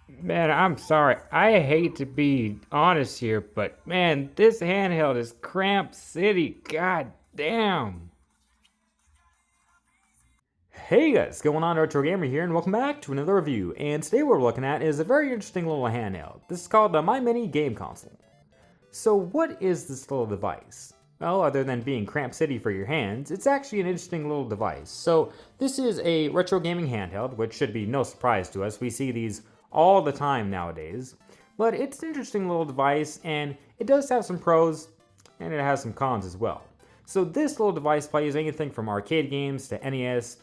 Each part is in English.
Man, I'm sorry. I hate to be honest here, but man, this handheld is cramp city. God damn. Hey guys, what's going on? RetroGamer here, and welcome back to another review. And today what we're looking at is a very interesting little handheld. This is called the My Mini Game Console. So what is this little device? Well, other than being cramp city for your hands, it's actually an interesting little device. So this is a retro gaming handheld, which should be no surprise to us. We see these all the time nowadays. But it's an interesting little device, and it does have some pros, and it has some cons as well. So this little device plays anything from arcade games to NES,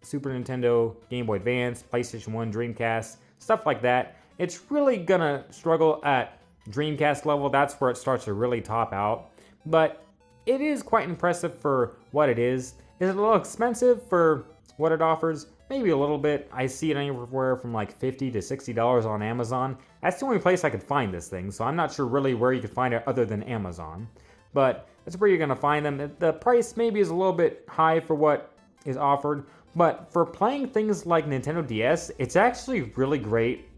Super Nintendo, Game Boy Advance, PlayStation 1, Dreamcast, stuff like that. It's really gonna struggle at Dreamcast level. That's where it starts to really top out. But it is quite impressive for what it is. Is it a little expensive for what it offers? Maybe a little bit. I see it anywhere from like $50 to $60 on Amazon. That's the only place I could find this thing, so I'm not sure really where you could find it other than Amazon. But that's where you're gonna find them. The price maybe is a little bit high for what is offered, but for playing things like Nintendo DS, it's actually really great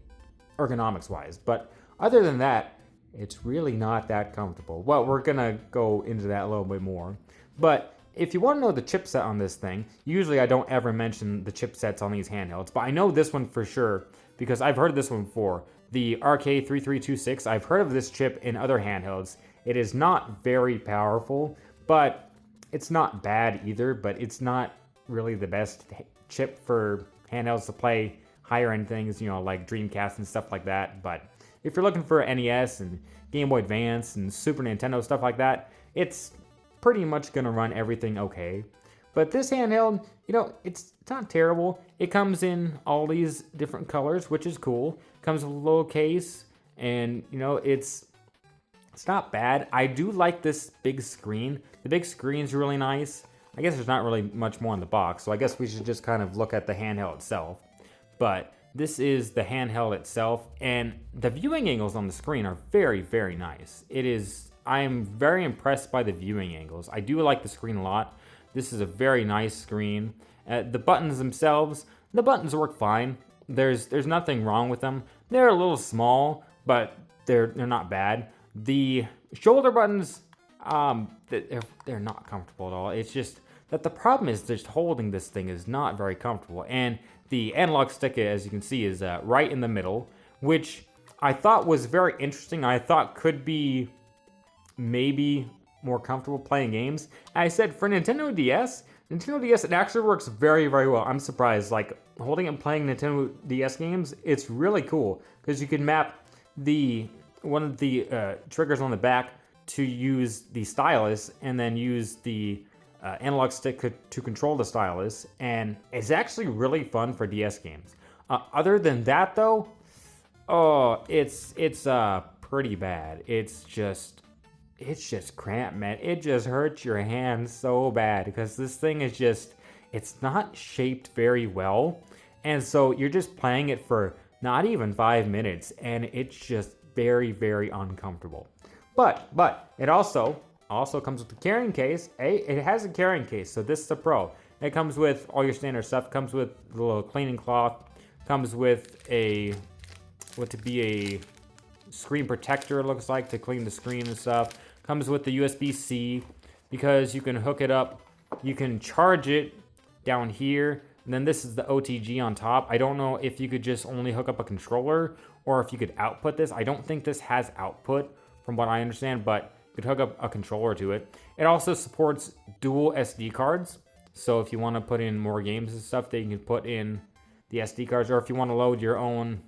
ergonomics wise. But other than that, it's really not that comfortable. Well, we're gonna go into that a little bit more. But if you want to know the chipset on this thing, usually I don't ever mention the chipsets on these handhelds, but I know this one for sure because I've heard of this one before. The RK3326, I've heard of this chip in other handhelds. It is not very powerful, but it's not bad either, but it's not really the best chip for handhelds to play higher end things, like Dreamcast and stuff like that. But if you're looking for NES and Game Boy Advance and Super Nintendo, stuff like that, it's pretty much gonna run everything okay. But this handheld, it's not terrible. It comes in all these different colors, which is cool. Comes with a little case, and it's not bad. I do like this big screen. The big screen's really nice. I guess there's not really much more in the box, so I guess we should just kind of look at the handheld itself. But this is the handheld itself, and the viewing angles on the screen are very, very nice. I'm very impressed by the viewing angles. I do like the screen a lot. This is a very nice screen. The buttons themselves, the buttons work fine. There's nothing wrong with them. They're a little small, but they're not bad. The shoulder buttons, they're not comfortable at all. It's just that the problem is just holding this thing is not very comfortable. And the analog stick, as you can see, is right in the middle, which I thought was very interesting. I thought could be maybe more comfortable playing games. I said for Nintendo DS, it actually works very, very well. I'm surprised. Like holding and playing Nintendo DS games, it's really cool because you can map one of the triggers on the back to use the stylus and then use the analog stick to control the stylus, and it's actually really fun for DS games. Other than that, though, it's pretty bad. It's just cramped, man. It just hurts your hands so bad because this thing is it's not shaped very well, and so you're just playing it for not even 5 minutes, and it's just very, very uncomfortable. But it also comes with a carrying case. It has a carrying case, so this is a pro. It comes with all your standard stuff. Comes with the little cleaning cloth. Comes with a screen protector, it looks like, to clean the screen and stuff. Comes with the USB-C because you can hook it up. You can charge it down here. And then this is the OTG on top. I don't know if you could just only hook up a controller or if you could output this. I don't think this has output from what I understand, but you could hook up a controller to it. It also supports dual SD cards. So if you want to put in more games and stuff, then you can put in the SD cards. Or if you want to load your own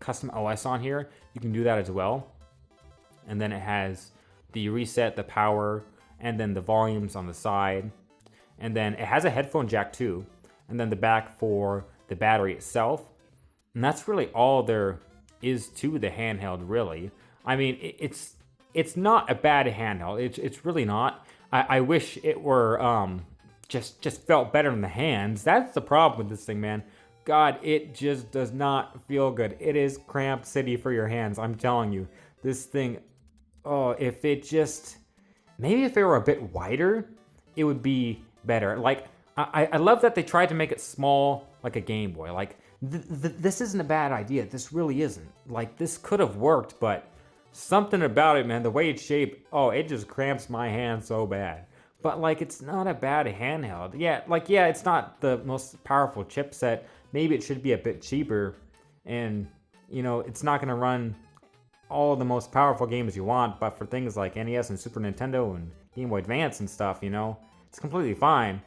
custom OS on here, you can do that as well. And then it has the reset, the power, and then the volumes on the side. And then it has a headphone jack too. And then the back for the battery itself. And that's really all there is to the handheld, really. I mean, it's not a bad handheld. It's really not. I wish it were just felt better in the hands. That's the problem with this thing, man. God, it just does not feel good. It is cramp city for your hands. I'm telling you, this thing. Oh, maybe if it were a bit wider, it would be better. Like I love that they tried to make it small, like a Game Boy. Like This isn't a bad idea. This really isn't. Like, this could have worked, but something about it, man, the way it's shaped, oh, it just cramps my hand so bad. But, like, it's not a bad handheld. Yeah, it's not the most powerful chipset. Maybe it should be a bit cheaper. And, it's not going to run all of the most powerful games you want, but for things like NES and Super Nintendo and Game Boy Advance and stuff, it's completely fine.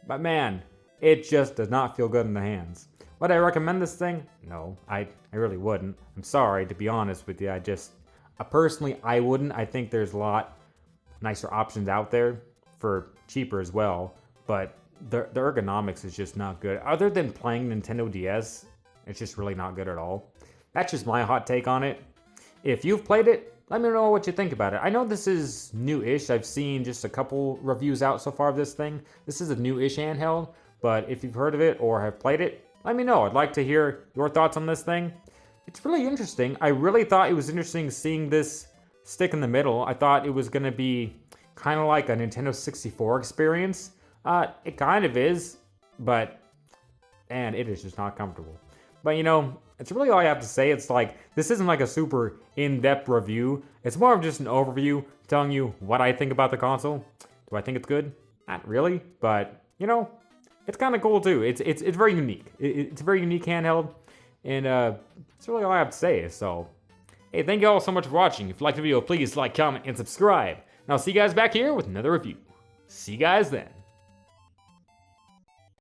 But man, it just does not feel good in the hands. Would I recommend this thing? No, I really wouldn't. I'm sorry, to be honest with you. Personally, I wouldn't. I think there's a lot nicer options out there for cheaper as well, but the ergonomics is just not good. Other than playing Nintendo DS, it's just really not good at all. That's just my hot take on it. If you've played it, let me know what you think about it. I know this is new-ish. I've seen just a couple reviews out so far of this thing. This is a new-ish handheld, but if you've heard of it or have played it, let me know. I'd like to hear your thoughts on this thing. It's really interesting. I really thought it was interesting seeing this stick in the middle. I thought it was going to be kind of like a Nintendo 64 experience. It kind of is, but man, it is just not comfortable. But it's really all I have to say. It's like, this isn't like a super in-depth review. It's more of just an overview telling you what I think about the console. Do I think it's good? Not really, but it's kind of cool too. It's very unique. It's a very unique handheld, and it's really all I have to say. So, hey, thank you all so much for watching. If you liked the video, please like, comment, and subscribe. And I'll see you guys back here with another review. See you guys then.